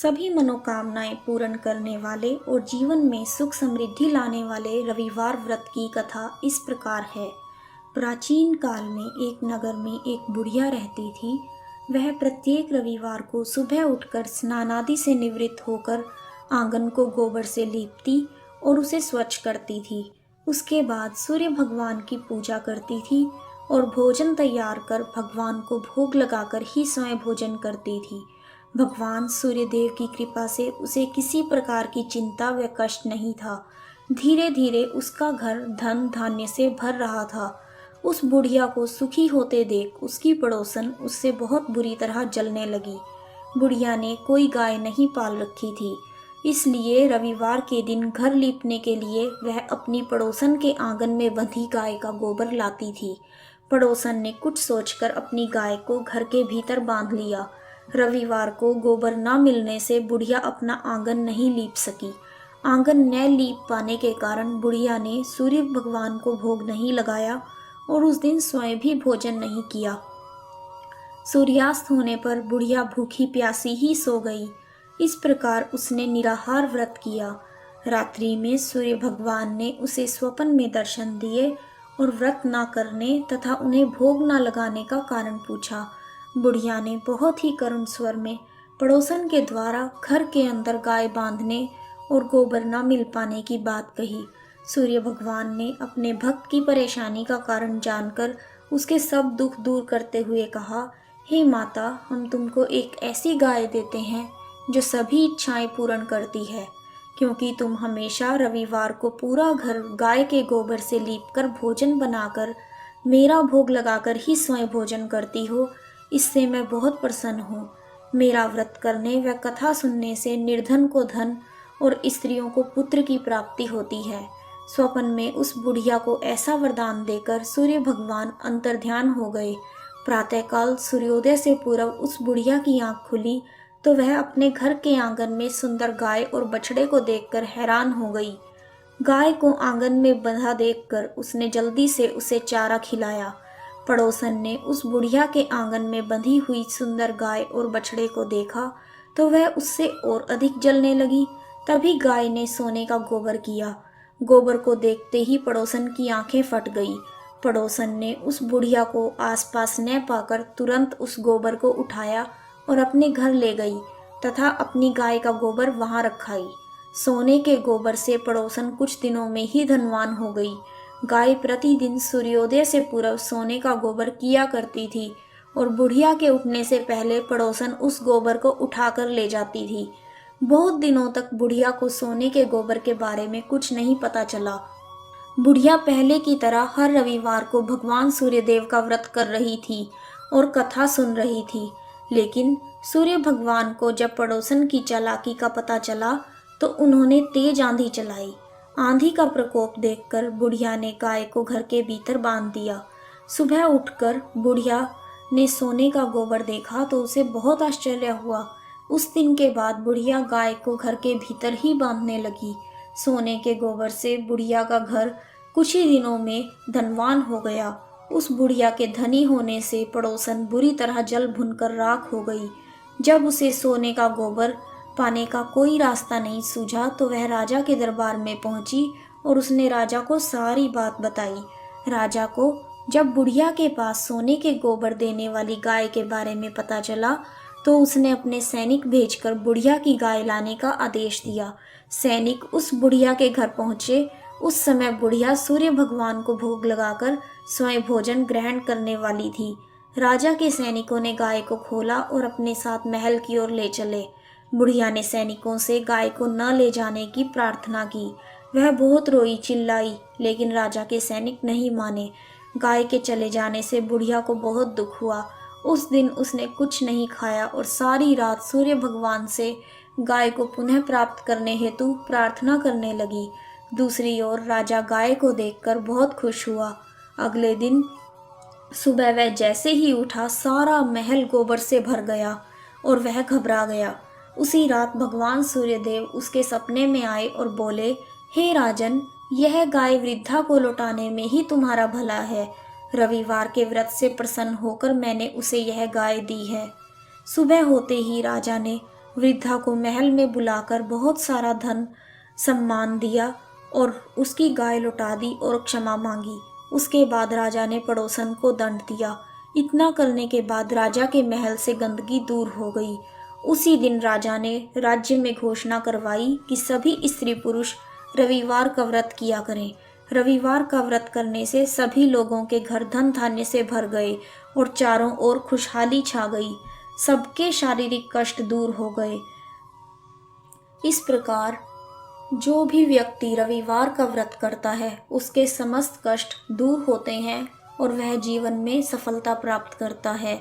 सभी मनोकामनाएं पूर्ण करने वाले और जीवन में सुख समृद्धि लाने वाले रविवार व्रत की कथा इस प्रकार है। प्राचीन काल में एक नगर में एक बुढ़िया रहती थी। वह प्रत्येक रविवार को सुबह उठकर स्नानादि से निवृत्त होकर आंगन को गोबर से लीपती और उसे स्वच्छ करती थी। उसके बाद सूर्य भगवान की पूजा करती थी और भोजन तैयार कर भगवान को भोग लगाकर ही स्वयं भोजन करती थी। भगवान सूर्यदेव की कृपा से उसे किसी प्रकार की चिंता व कष्ट नहीं था। धीरे धीरे उसका घर धन धान्य से भर रहा था। उस बुढ़िया को सुखी होते देख उसकी पड़ोसन उससे बहुत बुरी तरह जलने लगी। बुढ़िया ने कोई गाय नहीं पाल रखी थी, इसलिए रविवार के दिन घर लीपने के लिए वह अपनी पड़ोसन के आंगन में बंधी गाय का गोबर लाती थी। पड़ोसन ने कुछ सोचकर अपनी गाय को घर के भीतर बांध लिया। रविवार को गोबर न मिलने से बुढ़िया अपना आंगन नहीं लीप सकी। आंगन न लीप पाने के कारण बुढ़िया ने सूर्य भगवान को भोग नहीं लगाया और उस दिन स्वयं भी भोजन नहीं किया। सूर्यास्त होने पर बुढ़िया भूखी प्यासी ही सो गई। इस प्रकार उसने निराहार व्रत किया। रात्रि में सूर्य भगवान ने उसे स्वप्न में दर्शन दिए और व्रत न करने तथा उन्हें भोग न लगाने का कारण पूछा। बुढ़िया ने बहुत ही करुण स्वर में पड़ोसन के द्वारा घर के अंदर गाय बांधने और गोबर न मिल पाने की बात कही। सूर्य भगवान ने अपने भक्त की परेशानी का कारण जानकर उसके सब दुख दूर करते हुए कहा, हे माता, हम तुमको एक ऐसी गाय देते हैं जो सभी इच्छाएं पूर्ण करती है। क्योंकि तुम हमेशा रविवार को पूरा घर गाय के गोबर से लीपकर भोजन बनाकर मेरा भोग लगाकर ही स्वयं भोजन करती हो, इससे मैं बहुत प्रसन्न हूँ। मेरा व्रत करने व कथा सुनने से निर्धन को धन और स्त्रियों को पुत्र की प्राप्ति होती है। स्वप्न में उस बुढ़िया को ऐसा वरदान देकर सूर्य भगवान अंतर्ध्यान हो गए। प्रातःकाल सूर्योदय से पूर्व उस बुढ़िया की आंख खुली तो वह अपने घर के आंगन में सुंदर गाय और बछड़े को देखकर हैरान हो गई। गाय को आंगन में बंधा देखकर उसने जल्दी से उसे चारा खिलाया। पड़ोसन ने उस बुढ़िया के आंगन में बंधी हुई सुंदर गाय और बछड़े को देखा तो वह उससे और अधिक जलने लगी। तभी गाय ने सोने का गोबर किया। गोबर को देखते ही पड़ोसन की आंखें फट गई। पड़ोसन ने उस बुढ़िया को आसपास न पाकर तुरंत उस गोबर को उठाया और अपने घर ले गई तथा अपनी गाय का गोबर वहां रखाई। सोने के गोबर से पड़ोसन कुछ दिनों में ही धनवान हो गई। गाय प्रतिदिन सूर्योदय से पूर्व सोने का गोबर किया करती थी और बुढ़िया के उठने से पहले पड़ोसन उस गोबर को उठाकर ले जाती थी। बहुत दिनों तक बुढ़िया को सोने के गोबर के बारे में कुछ नहीं पता चला। बुढ़िया पहले की तरह हर रविवार को भगवान सूर्यदेव का व्रत कर रही थी और कथा सुन रही थी। लेकिन सूर्य भगवान को जब पड़ोसन की चालाकी का पता चला तो उन्होंने तेज आंधी चलाई। आंधी का प्रकोप देखकर बुढ़िया ने गाय को घर के भीतर बांध दिया। सुबह उठकर बुढ़िया ने सोने का गोबर देखा तो उसे बहुत आश्चर्य हुआ। उस दिन के बाद बुढ़िया गाय को घर के भीतर ही बांधने लगी। सोने के गोबर से बुढ़िया का घर कुछ ही दिनों में धनवान हो गया। उस बुढ़िया के धनी होने से पड़ोसन बुरी तरह जल भुनकर राख हो गई। जब उसे सोने का गोबर पाने का कोई रास्ता नहीं सूझा तो वह राजा के दरबार में पहुंची और उसने राजा को सारी बात बताई। राजा को जब बुढ़िया के पास सोने के गोबर देने वाली गाय के बारे में पता चला तो उसने अपने सैनिक भेजकर बुढ़िया की गाय लाने का आदेश दिया। सैनिक उस बुढ़िया के घर पहुंचे। उस समय बुढ़िया सूर्य भगवान को भोग लगाकर स्वयं भोजन ग्रहण करने वाली थी। राजा के सैनिकों ने गाय को खोला और अपने साथ महल की ओर ले चले। बुढ़िया ने सैनिकों से गाय को न ले जाने की प्रार्थना की। वह बहुत रोई चिल्लाई, लेकिन राजा के सैनिक नहीं माने। गाय के चले जाने से बुढ़िया को बहुत दुख हुआ। उस दिन उसने कुछ नहीं खाया और सारी रात सूर्य भगवान से गाय को पुनः प्राप्त करने हेतु प्रार्थना करने लगी। दूसरी ओर राजा गाय को देखकर बहुत खुश हुआ। अगले दिन सुबह वह जैसे ही उठा सारा महल गोबर से भर गया और वह घबरा गया। उसी रात भगवान सूर्यदेव उसके सपने में आए और बोले, हे राजन, यह गाय वृद्धा को लौटाने में ही तुम्हारा भला है। रविवार के व्रत से प्रसन्न होकर मैंने उसे यह गाय दी है। सुबह होते ही राजा ने वृद्धा को महल में बुलाकर बहुत सारा धन सम्मान दिया और उसकी गाय लौटा दी और क्षमा मांगी। उसके बाद राजा ने पड़ोसन को दंड दिया। इतना करने के बाद राजा के महल से गंदगी दूर हो गई। उसी दिन राजा ने राज्य में घोषणा करवाई कि सभी स्त्री पुरुष रविवार का व्रत किया करें। रविवार का व्रत करने से सभी लोगों के घर धन धान्य से भर गए और चारों ओर खुशहाली छा गई। सबके शारीरिक कष्ट दूर हो गए। इस प्रकार जो भी व्यक्ति रविवार का व्रत करता है उसके समस्त कष्ट दूर होते हैं और वह जीवन में सफलता प्राप्त करता है।